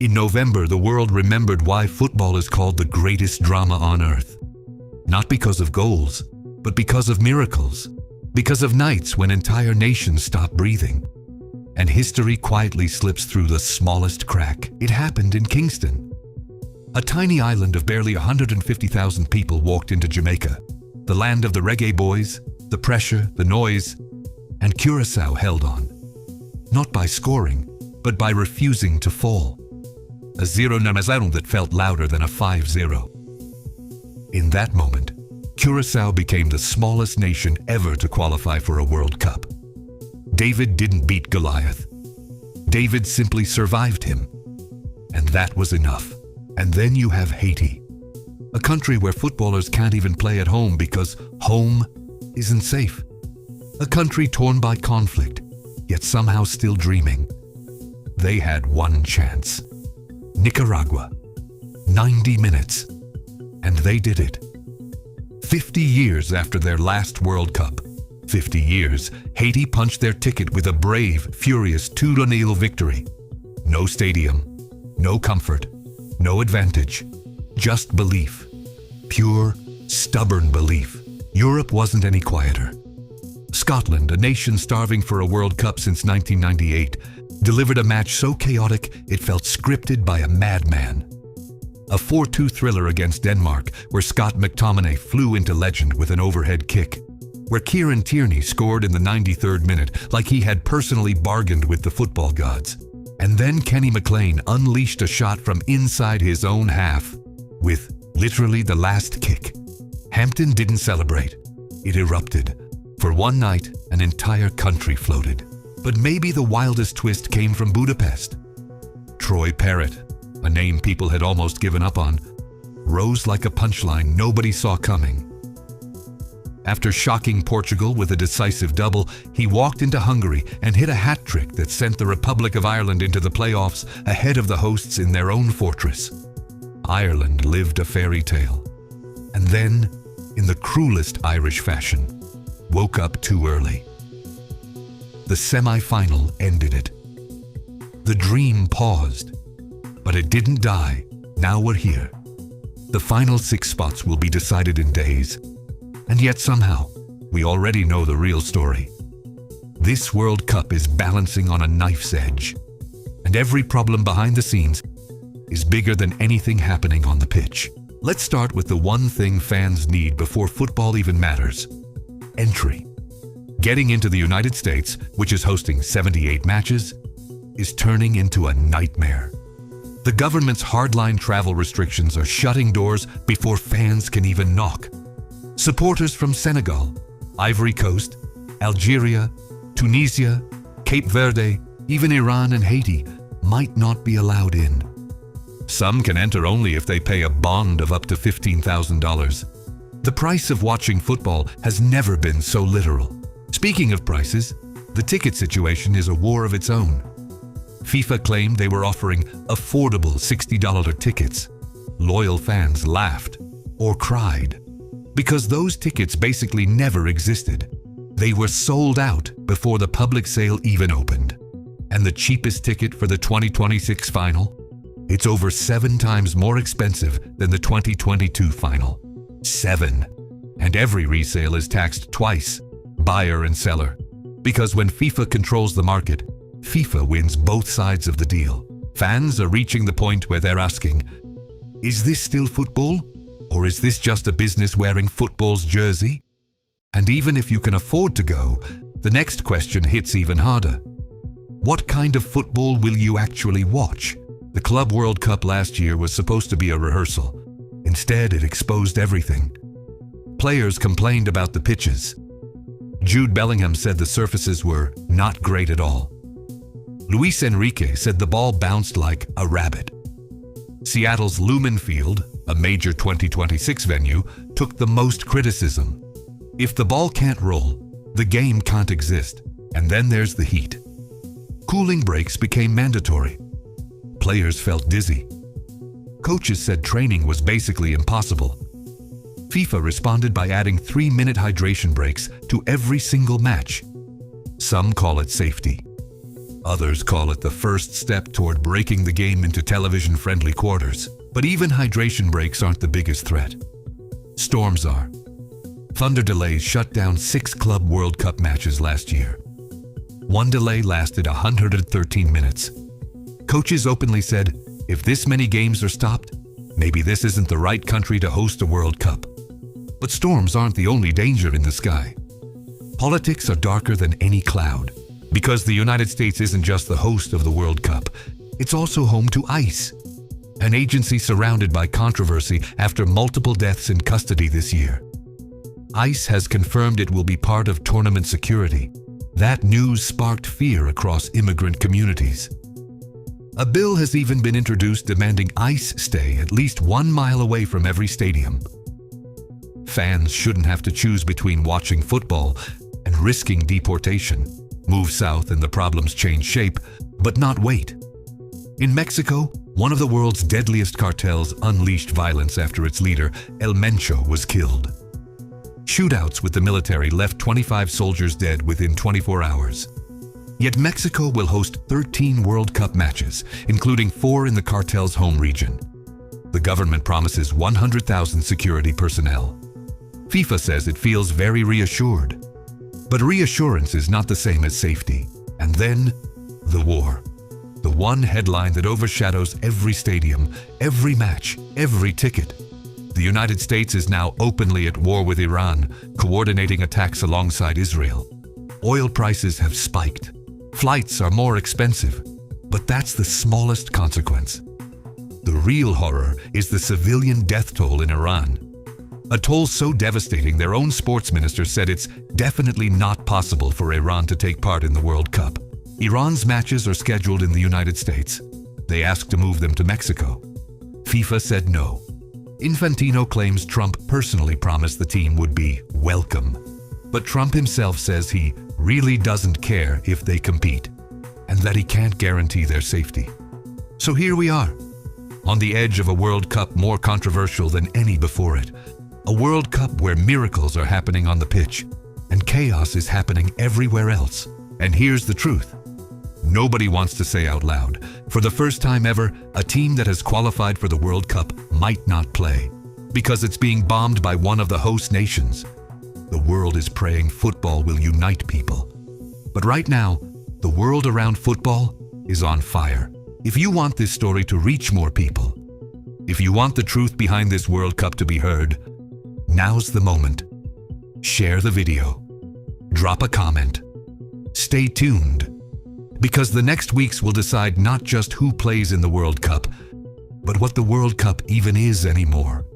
In November, the world remembered why football is called the greatest drama on earth. Not because of goals, but because of miracles. Because of nights when entire nations stop breathing. And history quietly slips through the smallest crack. It happened in Kingston. A tiny island of barely 150,000 people walked into Jamaica, the land of the reggae boys, the pressure, the noise, and Curaçao held on. Not by scoring, but by refusing to fall. A 0-0 that felt louder than a 5-0. In that moment, Curaçao became the smallest nation ever to qualify for a World Cup. David didn't beat Goliath. David simply survived him. And that was enough. And then you have Haiti, a country where footballers can't even play at home because home isn't safe. A country torn by conflict, yet somehow still dreaming. They had one chance. Nicaragua. 90 minutes. And they did it. 50 years after their last World Cup. 50 years, Haiti punched their ticket with a brave, furious 2-0 victory. No stadium, no comfort, no advantage, just belief. Pure, stubborn belief. Europe wasn't any quieter. Scotland, a nation starving for a World Cup since 1998, delivered a match so chaotic it felt scripted by a madman. A 4-2 thriller against Denmark, where Scott McTominay flew into legend with an overhead kick. Where Kieran Tierney scored in the 93rd minute like he had personally bargained with the football gods. And then Kenny McLean unleashed a shot from inside his own half with literally the last kick. Hampton didn't celebrate. It erupted. For one night, an entire country floated. But maybe the wildest twist came from Budapest. Troy Parrott, a name people had almost given up on, rose like a punchline nobody saw coming. After shocking Portugal with a decisive double, he walked into Hungary and hit a hat trick that sent the Republic of Ireland into the playoffs ahead of the hosts in their own fortress. Ireland lived a fairy tale. And then, in the cruelest Irish fashion, woke up too early. The semi-final ended it. The dream paused, but it didn't die. Now we're here. The final 6 spots will be decided in days. And yet somehow, we already know the real story. This World Cup is balancing on a knife's edge. And every problem behind the scenes is bigger than anything happening on the pitch. Let's start with the one thing fans need before football even matters. Entry. Getting into the United States, which is hosting 78 matches, is turning into a nightmare. The government's hardline travel restrictions are shutting doors before fans can even knock. Supporters from Senegal, Ivory Coast, Algeria, Tunisia, Cape Verde, even Iran and Haiti might not be allowed in. Some can enter only if they pay a bond of up to $15,000. The price of watching football has never been so literal. Speaking of prices, the ticket situation is a war of its own. FIFA claimed they were offering affordable $60 tickets. Loyal fans laughed or cried. Because those tickets basically never existed. They were sold out before the public sale even opened. And the cheapest ticket for the 2026 final? It's over 7 times more expensive than the 2022 final. 7. And every resale is taxed twice, buyer and seller. Because when FIFA controls the market, FIFA wins both sides of the deal. Fans are reaching the point where they're asking, is this still football? Or is this just a business wearing football's jersey? And even if you can afford to go, the next question hits even harder. What kind of football will you actually watch? The Club World Cup last year was supposed to be a rehearsal. Instead, it exposed everything. Players complained about the pitches. Jude Bellingham said the surfaces were not great at all. Luis Enrique said the ball bounced like a rabbit. Seattle's Lumen Field, a major 2026 venue, took the most criticism. If the ball can't roll, the game can't exist. And then there's the heat. Cooling breaks became mandatory. Players felt dizzy. Coaches said training was basically impossible. FIFA responded by adding 3-minute hydration breaks to every single match. Some call it safety. Others call it the first step toward breaking the game into television-friendly quarters. But even hydration breaks aren't the biggest threat. Storms are. Thunder delays shut down 6 Club World Cup matches last year. One delay lasted 113 minutes. Coaches openly said, if this many games are stopped, maybe this isn't the right country to host a World Cup. But storms aren't the only danger in the sky. Politics are darker than any cloud, because the United States isn't just the host of the World Cup, it's also home to ICE, an agency surrounded by controversy after multiple deaths in custody this year. ICE has confirmed it will be part of tournament security. That news sparked fear across immigrant communities. A bill has even been introduced demanding ICE stay at least 1 mile away from every stadium. Fans shouldn't have to choose between watching football and risking deportation. Move south and the problems change shape, but not wait. In Mexico, one of the world's deadliest cartels unleashed violence after its leader, El Mencho, was killed. Shootouts with the military left 25 soldiers dead within 24 hours. Yet Mexico will host 13 World Cup matches, including 4 in the cartel's home region. The government promises 100,000 security personnel. FIFA says it feels very reassured. But reassurance is not the same as safety. And then, the war. The one headline that overshadows every stadium, every match, every ticket. The United States is now openly at war with Iran, coordinating attacks alongside Israel. Oil prices have spiked. Flights are more expensive. But that's the smallest consequence. The real horror is the civilian death toll in Iran. A toll so devastating their own sports minister said it's definitely not possible for Iran to take part in the World Cup. Iran's matches are scheduled in the United States. They asked to move them to Mexico. FIFA said no. Infantino claims Trump personally promised the team would be welcome. But Trump himself says he really doesn't care if they compete, and that he can't guarantee their safety. So here we are, on the edge of a World Cup more controversial than any before it. A World Cup where miracles are happening on the pitch, and chaos is happening everywhere else. And here's the truth. Nobody wants to say out loud, for the first time ever, a team that has qualified for the World Cup might not play, because it's being bombed by one of the host nations. The world is praying football will unite people. But right now, the world around football is on fire. If you want this story to reach more people, if you want the truth behind this World Cup to be heard, now's the moment. Share the video. Drop a comment. Stay tuned, because the next weeks will decide not just who plays in the World Cup, but what the World Cup even is anymore.